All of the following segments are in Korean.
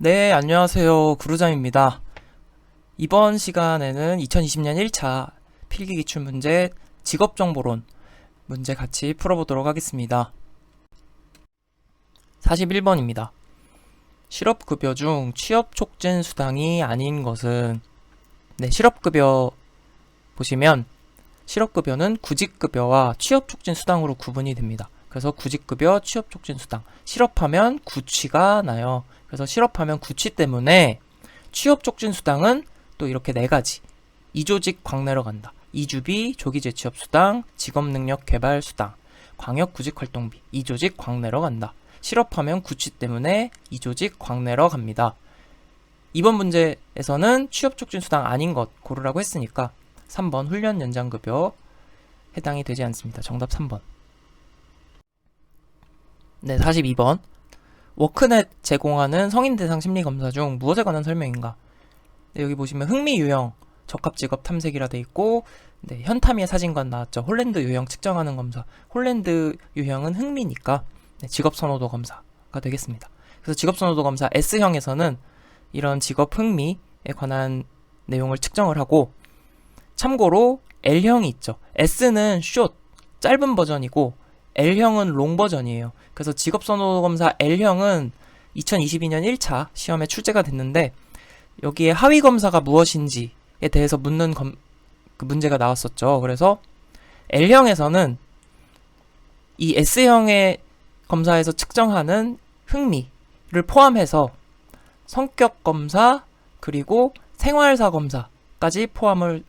네, 안녕하세요. 구루잠입니다. 이번 시간에는 2020년 1차 필기기출문제 직업정보론 문제 같이 풀어보도록 하겠습니다. 41번입니다. 실업급여 중 취업촉진수당이 아닌 것은 실업급여 보시면 실업급여는 구직급여와 취업촉진수당으로 구분이 됩니다. 그래서 구직급여, 취업촉진수당, 실업하면 구취가 나요. 그래서 실업하면 구취 때문에 취업촉진수당은 또 이렇게 네 가지. 이조직 광내러 간다. 이주비, 조기재취업수당, 직업능력개발수당, 광역구직활동비, 이조직 광내러 간다. 실업하면 구취 때문에 이조직 광내러 갑니다. 이번 문제에서는 취업촉진수당 아닌 것 고르라고 했으니까 3번 훈련연장급여 해당이 되지 않습니다. 정답 3번. 네, 42번. 워크넷 제공하는 성인 대상 심리검사 중 무엇에 관한 설명인가? 네, 여기 보시면 흥미 유형 적합직업 탐색이라 돼 있고, 네, 현타미의 사진관 나왔죠. 홀랜드 유형 측정하는 검사. 홀랜드 유형은 흥미니까 직업선호도 검사가 되겠습니다. 그래서 직업선호도 검사 S형에서는 이런 직업 흥미에 관한 내용을 측정을 하고, 참고로 L형이 있죠. S는 숏, 짧은 버전이고 L형은 롱 버전이에요. 그래서 직업선호검사 L형은 2022년 1차 시험에 출제가 됐는데, 여기에 하위검사가 무엇인지에 대해서 묻는 그 문제가 나왔었죠. 그래서 L형에서는 이 S형의 검사에서 측정하는 흥미를 포함해서 성격검사 그리고 생활사 검사까지 포함을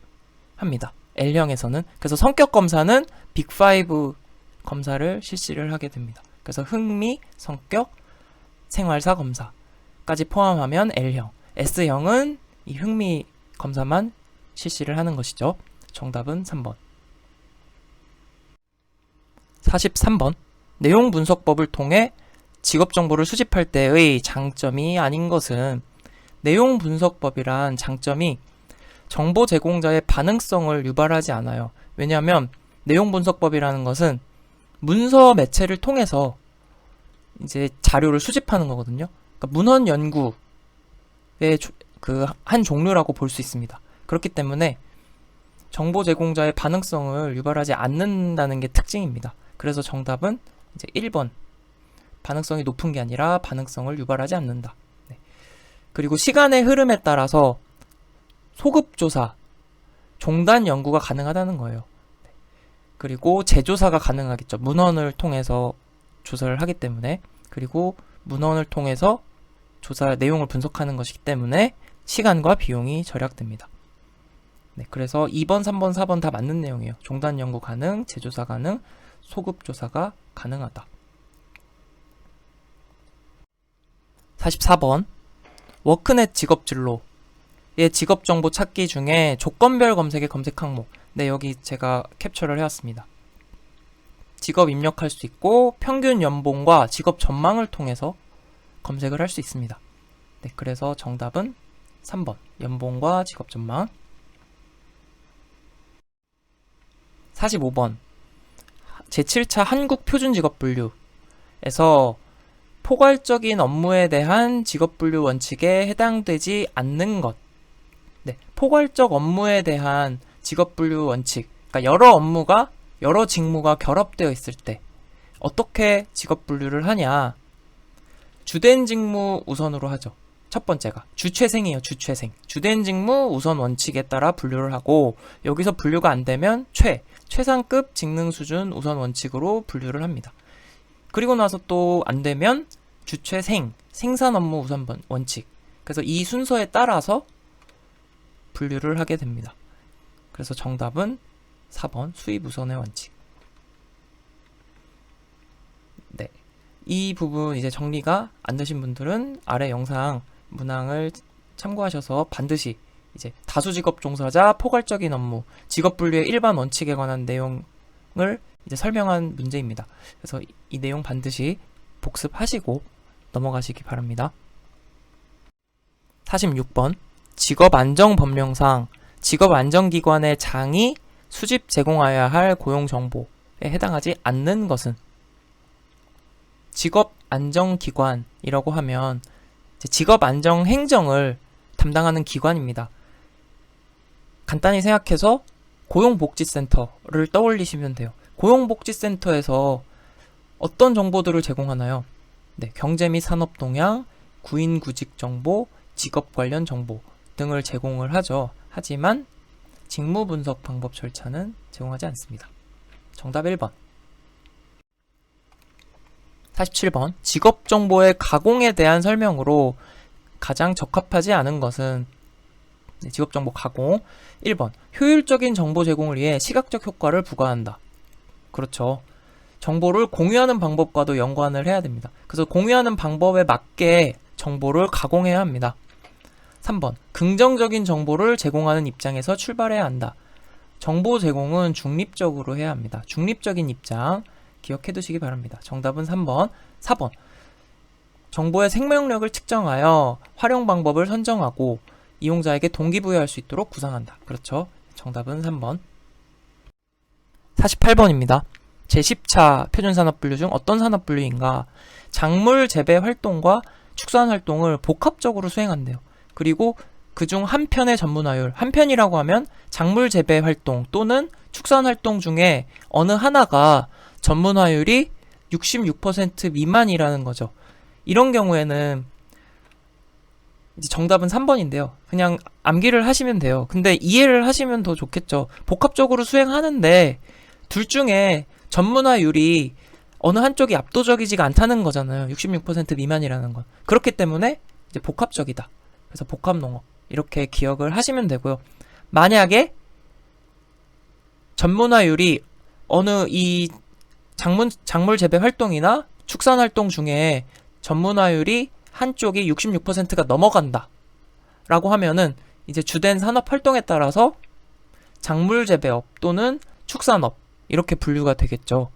합니다. L형에서는. 그래서 성격검사는 빅5 검사를 실시를 하게 됩니다. 그래서 흥미, 성격, 생활사 검사까지 포함하면 L형, S형은 이 흥미 검사만 실시를 하는 것이죠. 정답은 3번. 43번. 내용 분석법을 통해 직업 정보를 수집할 때의 장점이 아닌 것은, 내용 분석법이란 장점이 정보 제공자의 반응성을 유발하지 않아요. 왜냐하면 내용 분석법이라는 것은 문서 매체를 통해서 이제 자료를 수집하는 거거든요. 그러니까 문헌 연구의 그 한 종류라고 볼 수 있습니다. 그렇기 때문에 정보 제공자의 반응성을 유발하지 않는다는 게 특징입니다. 그래서 정답은 이제 1번. 반응성이 높은 게 아니라 반응성을 유발하지 않는다. 네. 그리고 시간의 흐름에 따라서 소급조사, 종단 연구가 가능하다는 거예요. 그리고 재조사가 가능하겠죠. 문헌을 통해서 조사를 하기 때문에. 그리고 문헌을 통해서 조사 내용을 분석하는 것이기 때문에 시간과 비용이 절약됩니다. 네, 그래서 2번, 3번, 4번 다 맞는 내용이에요. 종단 연구 가능, 재조사 가능, 소급조사가 가능하다. 44번. 워크넷 직업진로의 직업정보 찾기 중에 조건별 검색의 검색 항목. 네, 여기 제가 캡처를 해왔습니다. 직업 입력할 수 있고 평균 연봉과 직업 전망을 통해서 검색을 할 수 있습니다. 네, 그래서 정답은 3번. 연봉과 직업 전망. 45번. 제7차 한국표준직업분류에서 포괄적인 업무에 대한 직업분류 원칙에 해당되지 않는 것. 네, 포괄적 업무에 대한 직업분류 원칙. 그러니까 여러 직무가 결합되어 있을 때 어떻게 직업분류를 하냐. 주된 직무 우선으로 하죠. 첫 번째가 주최생이에요. 주최생. 주된 직무 우선 원칙에 따라 분류를 하고, 여기서 분류가 안 되면 최상급 직능 수준 우선 원칙으로 분류를 합니다. 그리고 나서 또 안 되면 주최생, 생산 업무 우선 원칙. 그래서 이 순서에 따라서 분류를 하게 됩니다. 그래서 정답은 4번 수입 우선의 원칙. 네. 이 부분 이제 정리가 안 되신 분들은 아래 영상 문항을 참고하셔서 반드시 이제 다수직업 종사자 포괄적인 업무, 직업 분류의 일반 원칙에 관한 내용을 이제 설명한 문제입니다. 그래서 이 내용 반드시 복습하시고 넘어가시기 바랍니다. 46번. 직업안정법령상 직업안정기관의 장이 수집 제공하여야 할 고용정보에 해당하지 않는 것은, 직업안정기관이라고 하면 직업 안정 행정을 담당하는 기관입니다. 간단히 생각해서 고용복지센터를 떠올리시면 돼요. 고용복지센터에서 어떤 정보들을 제공하나요? 네, 경제 및 산업 동향, 구인 구직 정보, 직업 관련 정보 등을 제공을 하죠. 하지만 직무 분석 방법 절차는 제공하지 않습니다. 정답 1번. 47번. 직업 정보의 가공에 대한 설명으로 가장 적합하지 않은 것은 직업 정보 가공. 1번. 효율적인 정보 제공을 위해 시각적 효과를 부과한다. 그렇죠. 정보를 공유하는 방법과도 연관을 해야 됩니다. 그래서 공유하는 방법에 맞게 정보를 가공해야 합니다. 3번. 긍정적인 정보를 제공하는 입장에서 출발해야 한다. 정보 제공은 중립적으로 해야 합니다. 중립적인 입장 기억해 두시기 바랍니다. 정답은 3번. 4번. 정보의 생명력을 측정하여 활용 방법을 선정하고 이용자에게 동기부여할 수 있도록 구상한다. 그렇죠. 정답은 3번. 48번입니다. 제10차 표준산업분류 중 어떤 산업분류인가? 작물 재배 활동과 축산 활동을 복합적으로 수행한대요. 그리고 그중 한 편의 전문화율, 한 편이라고 하면 작물 재배 활동 또는 축산 활동 중에 어느 하나가 전문화율이 66% 미만이라는 거죠. 이런 경우에는 이제 정답은 3번인데요. 그냥 암기를 하시면 돼요. 근데 이해를 하시면 더 좋겠죠. 복합적으로 수행하는데 둘 중에 전문화율이 어느 한쪽이 압도적이지가 않다는 거잖아요. 66% 미만이라는 건. 그렇기 때문에 이제 복합적이다. 그래서 복합농업 이렇게 기억을 하시면 되고요. 만약에 전문화율이 어느 이 작물 재배 활동이나 축산 활동 중에 전문화율이 한쪽이 66%가 넘어간다 라고 하면은 이제 주된 산업 활동에 따라서 작물 재배업 또는 축산업 이렇게 분류가 되겠죠.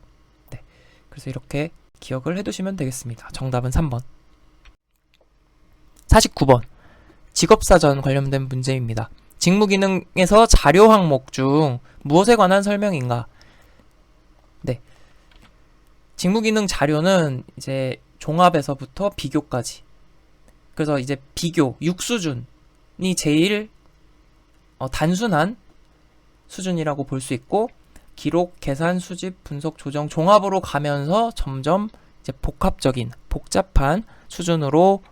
네. 그래서 이렇게 기억을 해두시면 되겠습니다. 정답은 3번. 49번. 직업사전 관련된 문제입니다. 직무기능에서 자료 항목 중 무엇에 관한 설명인가? 네. 직무기능 자료는 이제 종합에서부터 비교까지. 그래서 이제 비교, 6수준이 제일 단순한 수준이라고 볼 수 있고, 기록, 계산, 수집, 분석, 조정, 종합으로 가면서 점점 이제 복합적인, 복잡한 수준으로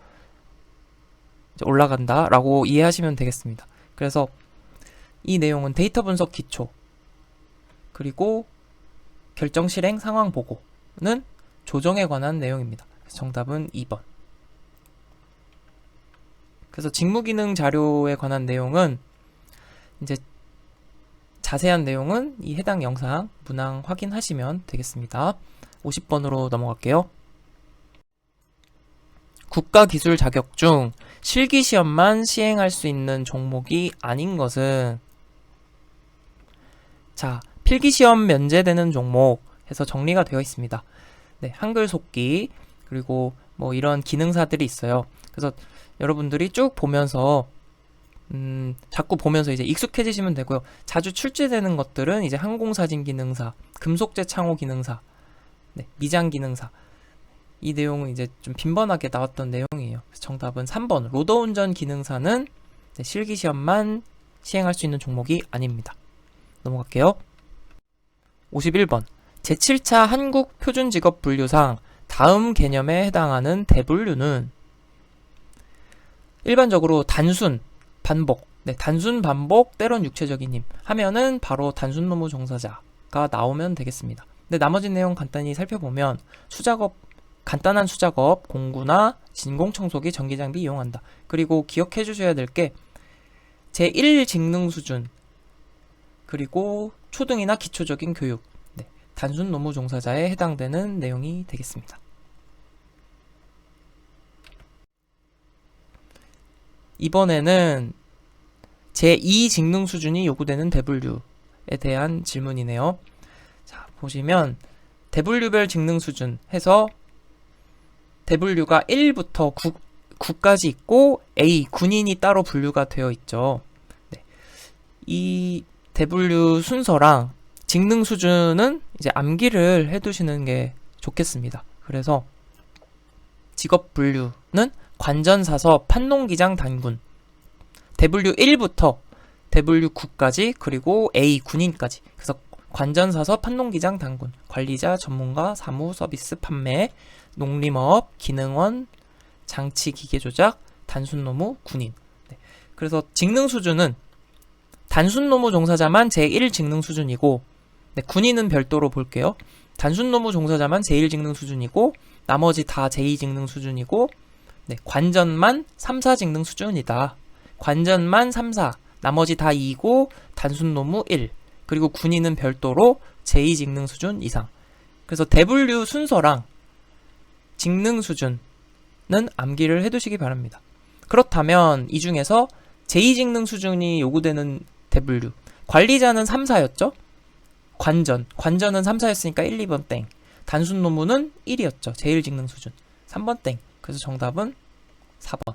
이제 올라간다라고 이해하시면 되겠습니다. 그래서 이 내용은 데이터 분석 기초, 그리고 결정 실행 상황 보고는 조정에 관한 내용입니다. 정답은 2번. 그래서 직무기능 자료에 관한 내용은 이제 자세한 내용은 이 해당 영상 문항 확인하시면 되겠습니다. 50번으로 넘어갈게요. 국가기술 자격 중 실기시험만 시행할 수 있는 종목이 아닌 것은, 자, 필기시험 면제되는 종목 해서 정리가 되어 있습니다. 네, 한글 속기, 그리고 뭐 이런 기능사들이 있어요. 그래서 여러분들이 쭉 보면서 자꾸 보면서 이제 익숙해지시면 되고요. 자주 출제되는 것들은 이제 항공사진 기능사, 금속재 창호 기능사, 네, 미장 기능사. 이 내용은 이제 좀 빈번하게 나왔던 내용이에요. 정답은 3번. 로더 운전 기능사는 네, 실기시험만 시행할 수 있는 종목이 아닙니다. 넘어갈게요. 51번. 제7차 한국표준직업분류상 다음 개념에 해당하는 대분류는 일반적으로 단순, 반복, 네, 단순, 반복, 때론 육체적인 힘 하면은 바로 단순 노무 종사자가 나오면 되겠습니다. 근데 나머지 내용 간단히 살펴보면 수작업, 간단한 수작업, 공구나 진공청소기, 전기장비 이용한다. 그리고 기억해 주셔야 될 게 제1 직능 수준, 그리고 초등이나 기초적인 교육, 네, 단순 노무 종사자에 해당되는 내용이 되겠습니다. 이번에는 제2 직능 수준이 요구되는 대분류에 대한 질문이네요. 자, 보시면 대분류별 직능 수준 해서 대분류가 1부터 9까지 있고 A, 군인이 따로 분류가 되어 있죠. 네. 이 대분류 순서랑 직능 수준은 이제 암기를 해두시는 게 좋겠습니다. 그래서 직업 분류는 관전사서, 판농기장, 단군. W1부터 W9까지 그리고 A 군인까지. 그래서 관전사서, 판농기장, 단군, 관리자, 전문가, 사무, 서비스, 판매, 농림업, 기능원, 장치, 기계 조작, 단순노무, 군인. 네. 그래서 직능 수준은 단순노무 종사자만 제1 직능 수준이고, 네, 군인은 별도로 볼게요. 단순노무 종사자만 제1 직능 수준이고, 나머지 다 제2 직능 수준이고, 네, 관전만 3, 4 직능 수준이다. 관전만 3, 4, 나머지 다 2고 단순노무 1, 그리고 군인은 별도로 제2 직능 수준 이상. 그래서 W 순서랑 직능 수준은 암기를 해두시기 바랍니다. 그렇다면 이 중에서 제2 직능 수준이 요구되는 W, 관리자는 3, 4였죠? 관전은 3, 4였으니까 1, 2번 땡. 단순노무는 1이었죠. 제1 직능 수준. 3번 땡. 그래서 정답은 4번.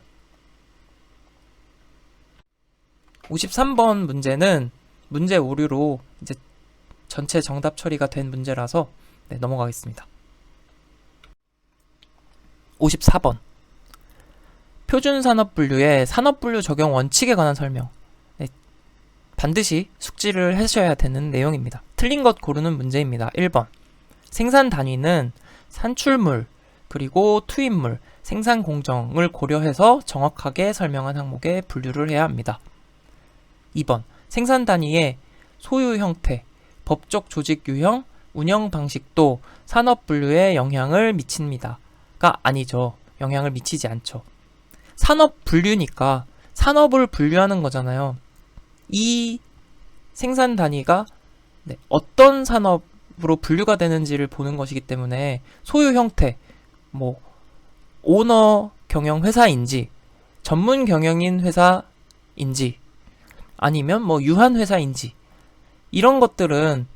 53번 문제는 문제 오류로 이제 전체 정답 처리가 된 문제라서 네, 넘어가겠습니다. 54번. 표준산업분류의 산업분류 적용 원칙에 관한 설명. 네, 반드시 숙지를 하셔야 되는 내용입니다. 틀린 것 고르는 문제입니다. 1번. 생산 단위는 산출물, 그리고 투입물, 생산 공정을 고려해서 정확하게 설명한 항목에 분류를 해야 합니다. 2번. 생산 단위의 소유 형태, 법적 조직 유형, 운영 방식도 산업 분류에 영향을 미칩니다가 아니죠. 영향을 미치지 않죠. 산업 분류니까 산업을 분류하는 거잖아요. 이 생산 단위가 네, 어떤 산업으로 분류가 되는지를 보는 것이기 때문에 소유 형태, 뭐 오너 경영 회사인지 전문 경영인 회사인지 아니면 뭐 유한 회사인지 이런 것들은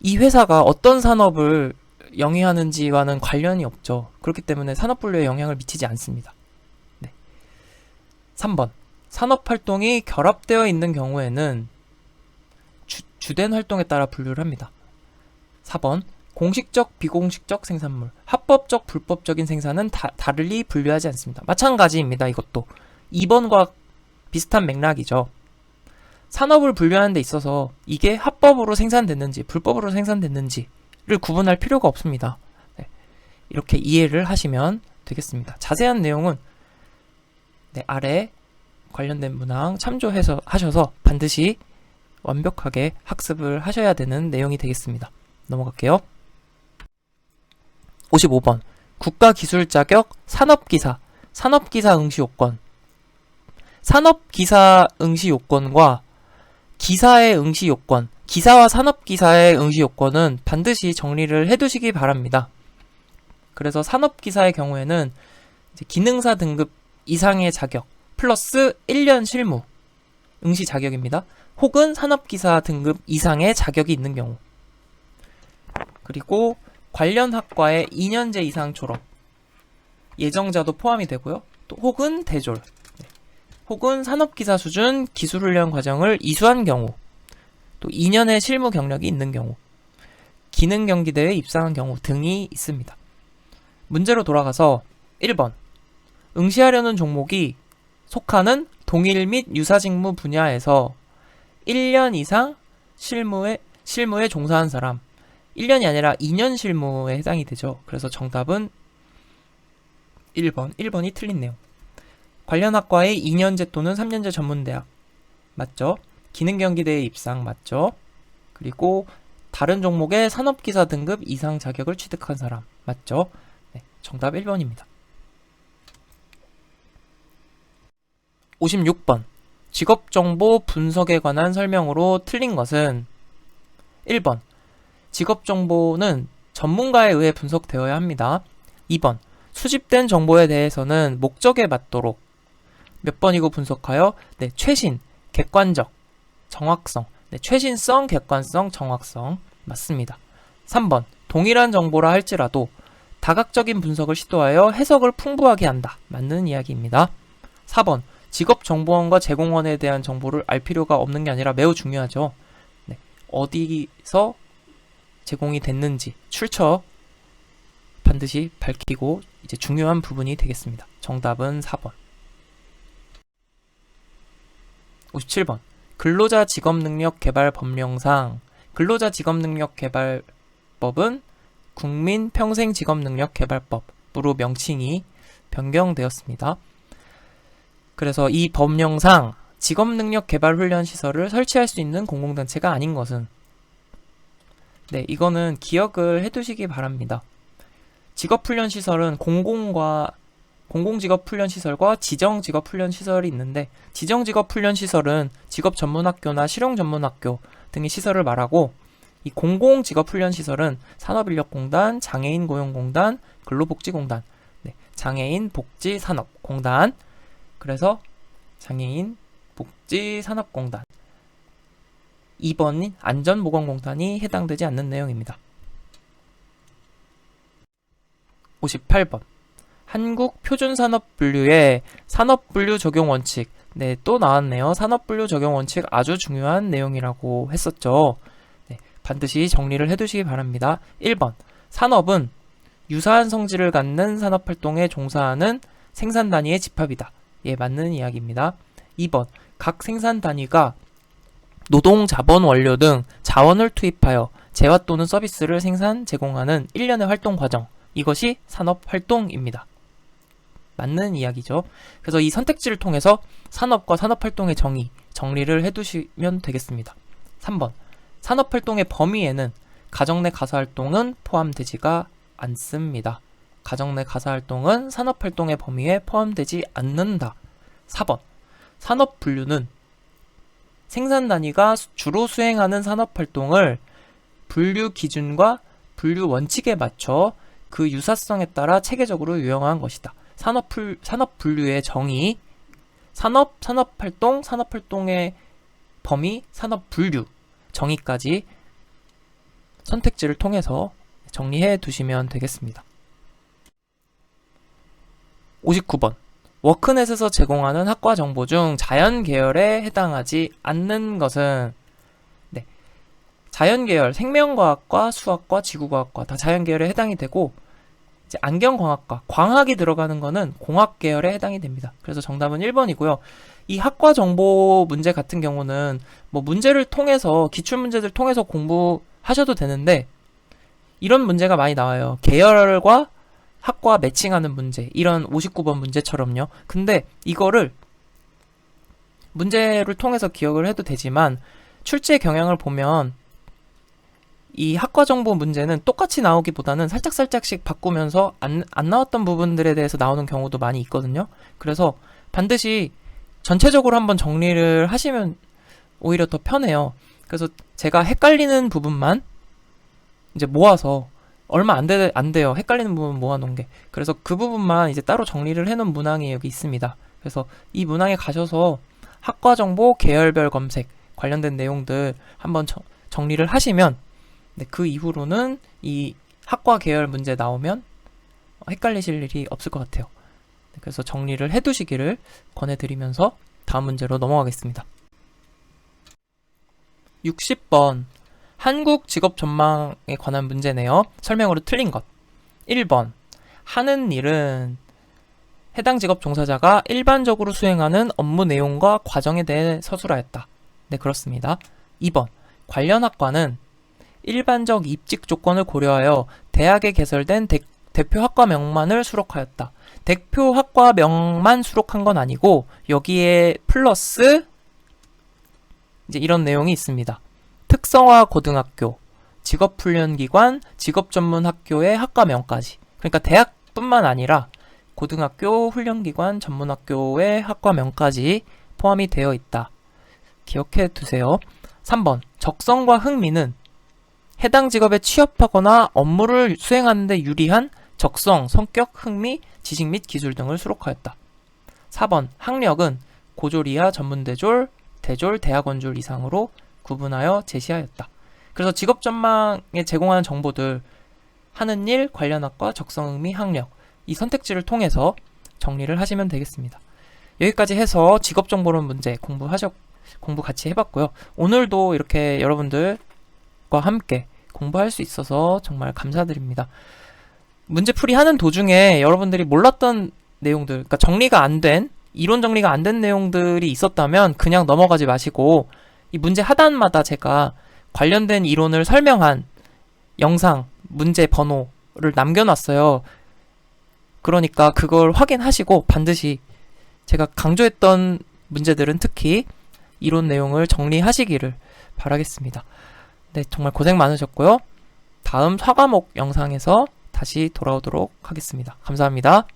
이 회사가 어떤 산업을 영위하는지와는 관련이 없죠. 그렇기 때문에 산업분류에 영향을 미치지 않습니다. 네. 3번. 산업활동이 결합되어 있는 경우에는 주된 활동에 따라 분류를 합니다. 4번. 공식적, 비공식적 생산물, 합법적, 불법적인 생산은 다르리 분류하지 않습니다. 마찬가지입니다. 이것도 2번과 비슷한 맥락이죠. 산업을 분류하는 데 있어서 이게 합법으로 생산됐는지 불법으로 생산됐는지를 구분할 필요가 없습니다. 네, 이렇게 이해를 하시면 되겠습니다. 자세한 내용은 네, 아래 관련된 문항 참조해서 하셔서 반드시 완벽하게 학습을 하셔야 되는 내용이 되겠습니다. 넘어갈게요. 55번. 국가기술 자격 산업기사, 산업기사 응시 요건. 산업기사 응시 요건과 기사의 응시 요건, 기사와 산업기사의 응시 요건은 반드시 정리를 해두시기 바랍니다. 그래서 산업기사의 경우에는 이제 기능사 등급 이상의 자격 플러스 1년 실무 응시 자격입니다. 혹은 산업기사 등급 이상의 자격이 있는 경우, 그리고 관련 학과의 2년제 이상 졸업 예정자도 포함이 되고요. 또 혹은 대졸, 혹은 산업기사 수준 기술훈련 과정을 이수한 경우, 또 2년의 실무 경력이 있는 경우, 기능경기대회에 입상한 경우 등이 있습니다. 문제로 돌아가서 1번. 응시하려는 종목이 속하는 동일 및 유사직무 분야에서 1년 이상 실무에 종사한 사람, 1년이 아니라 2년 실무에 해당이 되죠. 그래서 정답은 1번. 1번이 틀린 내용. 관련 학과의 2년제 또는 3년제 전문대학 맞죠? 기능경기대회 입상 맞죠? 그리고 다른 종목의 산업기사 등급 이상 자격을 취득한 사람 맞죠? 네, 정답 1번입니다. 56번. 직업정보 분석에 관한 설명으로 틀린 것은 1번. 직업정보는 전문가에 의해 분석되어야 합니다. 2번. 수집된 정보에 대해서는 목적에 맞도록 몇 번이고 분석하여 네, 최신, 객관적, 정확성, 네, 최신성, 객관성, 정확성 맞습니다. 3번. 동일한 정보라 할지라도 다각적인 분석을 시도하여 해석을 풍부하게 한다. 맞는 이야기입니다. 4번. 직업정보원과 제공원에 대한 정보를 알 필요가 없는 게 아니라 매우 중요하죠. 네, 어디서 제공이 됐는지 출처 반드시 밝히고 이제 중요한 부분이 되겠습니다. 정답은 4번. 57번. 근로자 직업능력개발법령상 근로자 직업능력개발법은 국민평생직업능력개발법으로 명칭이 변경되었습니다. 그래서 이 법령상 직업능력개발훈련시설을 설치할 수 있는 공공단체가 아닌 것은, 네, 이거는 기억을 해두시기 바랍니다. 직업훈련시설은 공공직업훈련시설과 지정직업훈련시설이 있는데, 지정직업훈련시설은 직업전문학교나 실용전문학교 등의 시설을 말하고, 이 공공직업훈련시설은 산업인력공단, 장애인고용공단, 근로복지공단, 네, 장애인복지산업공단, 그래서 장애인복지산업공단 2번인 안전보건공단이 해당되지 않는 내용입니다. 58번. 한국표준산업분류의 산업분류 적용 원칙. 네, 또 나왔네요. 산업분류 적용 원칙 아주 중요한 내용이라고 했었죠. 네, 반드시 정리를 해두시기 바랍니다. 1번. 산업은 유사한 성질을 갖는 산업활동에 종사하는 생산단위의 집합이다. 예, 맞는 이야기입니다. 2번. 각 생산단위가 노동, 자본, 원료 등 자원을 투입하여 재화 또는 서비스를 생산, 제공하는 일련의 활동 과정. 이것이 산업활동입니다. 맞는 이야기죠. 그래서 이 선택지를 통해서 산업과 산업활동의 정리를 해두시면 되겠습니다. 3번. 산업활동의 범위에는 가정 내 가사활동은 포함되지가 않습니다. 가정 내 가사활동은 산업활동의 범위에 포함되지 않는다. 4번. 산업분류는 생산 단위가 주로 수행하는 산업활동을 분류 기준과 분류 원칙에 맞춰 그 유사성에 따라 체계적으로 유형화한 것이다. 산업분류의 정의, 산업활동, 산업활동의 범위, 산업분류 정의까지 선택지를 통해서 정리해 두시면 되겠습니다. 59번. 워크넷에서 제공하는 학과 정보 중 자연 계열에 해당하지 않는 것은, 네, 자연 계열, 생명과학과, 수학과, 지구과학과 다 자연 계열에 해당이 되고, 이제 안경광학과, 광학이 들어가는 거는 공학 계열에 해당이 됩니다. 그래서 정답은 1번이고요. 이 학과 정보 문제 같은 경우는 뭐 문제를 통해서, 기출 문제들 통해서 공부하셔도 되는데, 이런 문제가 많이 나와요. 계열과 학과 매칭하는 문제, 이런 59번 문제처럼요. 근데 이거를 문제를 통해서 기억을 해도 되지만 출제 경향을 보면 이 학과 정보 문제는 똑같이 나오기보다는 살짝씩 바꾸면서 안 나왔던 부분들에 대해서 나오는 경우도 많이 있거든요. 그래서 반드시 전체적으로 한번 정리를 하시면 오히려 더 편해요. 그래서 제가 헷갈리는 부분만 이제 모아서, 얼마 안 돼요. 헷갈리는 부분 모아놓은 게. 그래서 그 부분만 이제 따로 정리를 해놓은 문항이 여기 있습니다. 그래서 이 문항에 가셔서 학과 정보, 계열별 검색 관련된 내용들 한번 정리를 하시면, 네, 그 이후로는 이 학과 계열 문제 나오면 헷갈리실 일이 없을 것 같아요. 그래서 정리를 해두시기를 권해드리면서 다음 문제로 넘어가겠습니다. 60번. 한국 직업 전망에 관한 문제네요. 설명으로 틀린 것. 1번. 하는 일은 해당 직업 종사자가 일반적으로 수행하는 업무 내용과 과정에 대해 서술하였다. 네, 그렇습니다. 2번. 관련 학과는 일반적 입직 조건을 고려하여 대학에 개설된 대표 학과명만을 수록하였다. 대표 학과명만 수록한 건 아니고 여기에 플러스 이제 이런 내용이 있습니다. 특성화 고등학교, 직업훈련기관, 직업전문학교의 학과명까지. 그러니까 대학뿐만 아니라 고등학교, 훈련기관, 전문학교의 학과명까지 포함이 되어 있다. 기억해 두세요. 3번. 적성과 흥미는 해당 직업에 취업하거나 업무를 수행하는 데 유리한 적성, 성격, 흥미, 지식 및 기술 등을 수록하였다. 4번. 학력은 고졸 이하 전문대졸, 대졸, 대학원졸 이상으로 구분하여 제시하였다. 그래서 직업 전망에 제공하는 정보들, 하는 일, 관련 학과, 적성, 흥미, 학력, 이 선택지를 통해서 정리를 하시면 되겠습니다. 여기까지 해서 직업 정보론 문제 공부 같이 해봤고요. 오늘도 이렇게 여러분들과 함께 공부할 수 있어서 정말 감사드립니다. 문제풀이 하는 도중에 여러분들이 몰랐던 내용들, 그러니까 정리가 안 된, 이론 정리가 안 된 내용들이 있었다면 그냥 넘어가지 마시고 이 문제 하단마다 제가 관련된 이론을 설명한 영상, 문제 번호를 남겨놨어요. 그러니까 그걸 확인하시고 반드시 제가 강조했던 문제들은 특히 이론 내용을 정리하시기를 바라겠습니다. 네, 정말 고생 많으셨고요. 다음 사과목 영상에서 다시 돌아오도록 하겠습니다. 감사합니다.